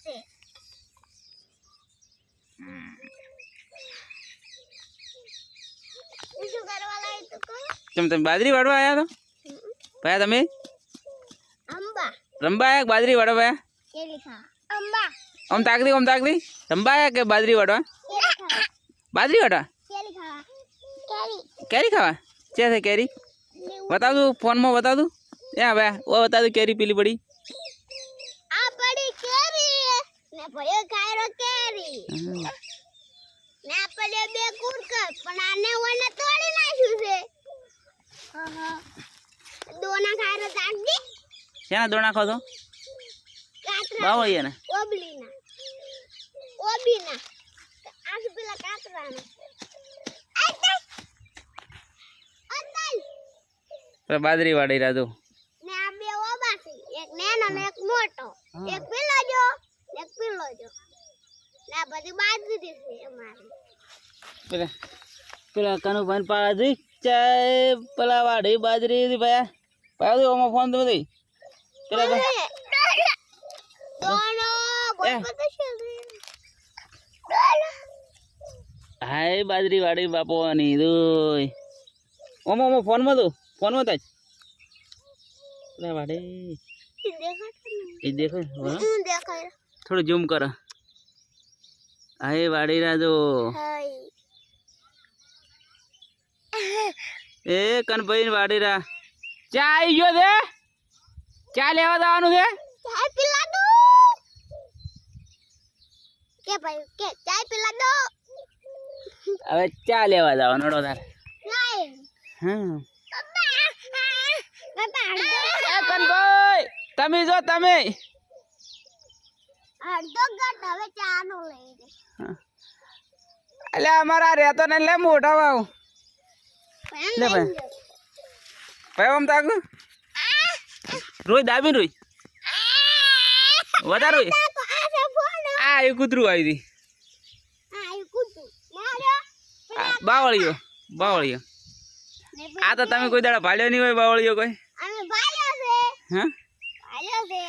છે શું કરવા લાય તો કો તમે બાજરી વાળવા આયા તો ભાઈ તમે અંબા રંબા આયા બાજરી વાળવા આયા કેરી ખા અંબા આમ તાકડી રંબા આયા કે બાજરી વાળવા કેરી ખા બાજરી વાળવા કેરી ખા કેરી ખાવા છે છે કેરી બતાવ દઉં ફોનમાં બતાવ દઉં ત્યાં ભાઈ ઓ બતા દઉં કેરી પીલી પડી આ પડી કેરી ને ભયો ખાયરો કેરી ને આ પડ્યો બે કુરકર પણ આને ઓને તોડી નાખ્યું છે દોના ખાયરો તાકડી શેના દોણા ખાવ છો કાતરા બાવળીયા ને ઓબીના આ પેલા કાતરાના બાજરી વાળી રાધો ને આ બે ઓબા છે એક નાનો ને એક મોટો એક પીલો જો એક પીલો જો ને આ બધી બાજરી છે અમારી પેલા કનુભાઈ પાજી ચાય પેલા વાડી બાજરી ભાઈ પાવ દે ઓમાં ફોન તો દે પેલા દોનો ગોપત છે હાય બાજરી વાડી બાપોની દોય ઓમાં ફોનમાં દો ફોનમાં તાજ પેલા વાડી એ દેખો દેખાય થોડું ઝૂમ કરો હાય વાડી રાજો હાય એ કનભાઈ વાડી રા ચા આવી ગયો છે ચા લેવા જવાનું છે ચાય પીલા દો કે ભાઈ કે ચાય પીલા દો હવે ચા લેવા જવાનું હેડો તાર નહીં હા બાપા એ કનભાઈ તમે જો તમે અડધો ઘટ હવે ચા નો લઈ દે એટલે અમારા રહેતો ને લે મોટા ભાવ લે ભાઈ ભાઈ આમ તાક રોય દાબી રોય વધારે રોય આ એ કૂતરું આવી હતી બાવળીયો આ તો તમે કોઈ દાડા ભાલ્યો નહીં હોય બાવળીયો કોઈ અમે ભાલ્યો છે હા ભાલ્યો છે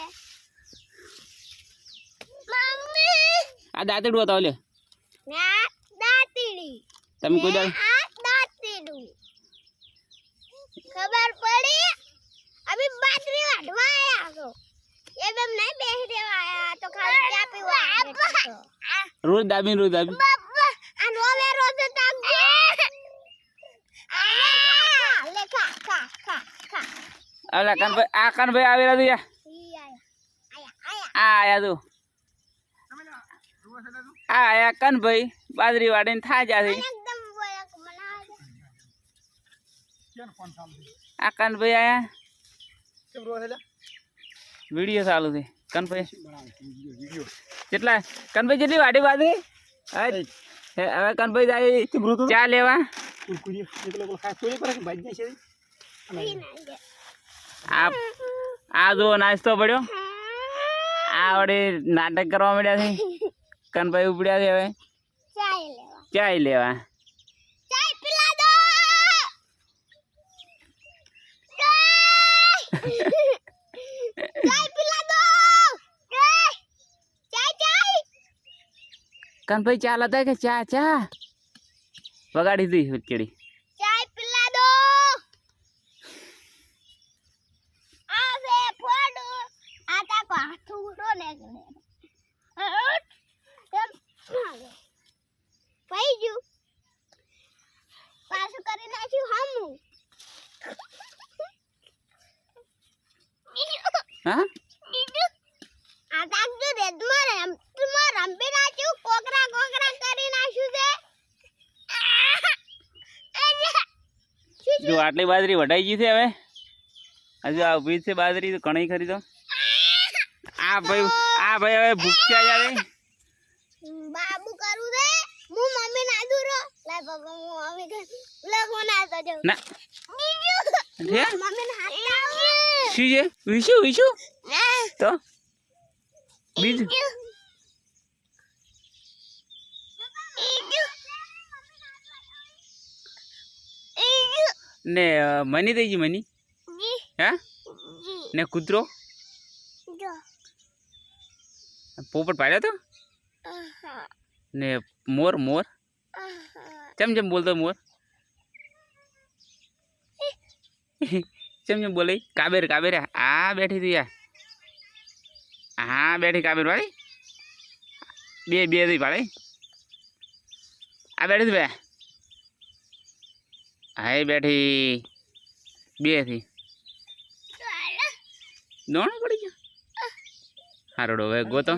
મમ્મી આ દાંતડું હતા લે ના દાંતીડી તમે કોઈ દાડા આ દાંતીડું ખબર પડી અભી બાજરી વાઢવા આયા છો એ બેમ નહીં બેહી દેવા આયા તો ખાલી ચા પીવા આયા રોજ દાબી બાપા આ નોવે રોજ તાકજે લે ખા અલા કનભાઈ આ કનભાઈ આવી રહ્યા યા આયા તું આયા કનભાઈ બાજરી વાડીને થા જાશે એકદમ બોયક બનાવે આ કનભાઈ આયા વિડીયો ચાલુ છે કનભાઈ કેટલા કનભાઈ જેટલી વાડી બાજરી હવે કનભાઈ જાય ચા લેવા આ જો નાસ્તો પડ્યો આ વડે નાટક કરવા મળ્યા છે કનભાઈ ઉપડ્યા છે હવે ચાય લેવા ચાય પીલા દો ચાય પીલા દો ચાય કનભાઈ ચા લાતા કે ચા વગાડી દી કેડી ચાય પીલા દો આ વે ફોડો આ તા પાથું ઉડો ને પૈજુ પાછું કરી નાખ્યું હમું હા આ તાકજો રે તમારે રંબી નાખ્યું કોકરા કરી નાખ્યું છે જો આટલી બાજરી વઢાઈ ગઈ છે હવે હજુ આ ઉભી છે બાજરી તો ઘણી ખરી તો આ ભાઈ હવે ભૂખ્યા જાય બાબુ કરું રે હું મમ્મી ના દૂરો લે બાબા હું મમ્મી કે લે ફોન આવતો જો ના છે મમ્મી ના હાથ શું છે વિશુ તો બીજું ને મની થઈ ગઈ મની હા ને કૂતરો પોપટ પાડ્યો તો ને મોર મોર ચમ ચમ બોલતો મોર ચમ ચમ બોલે કાબેર કાબેર આ બેઠી હતી યાર હા બેઠી કાબેર વાળી બે બે હતી ભાડે આ બેઠી હતી બે હા એ બેઠી બે થી દોણ પડી ગયો હારોડો હવે ગોતો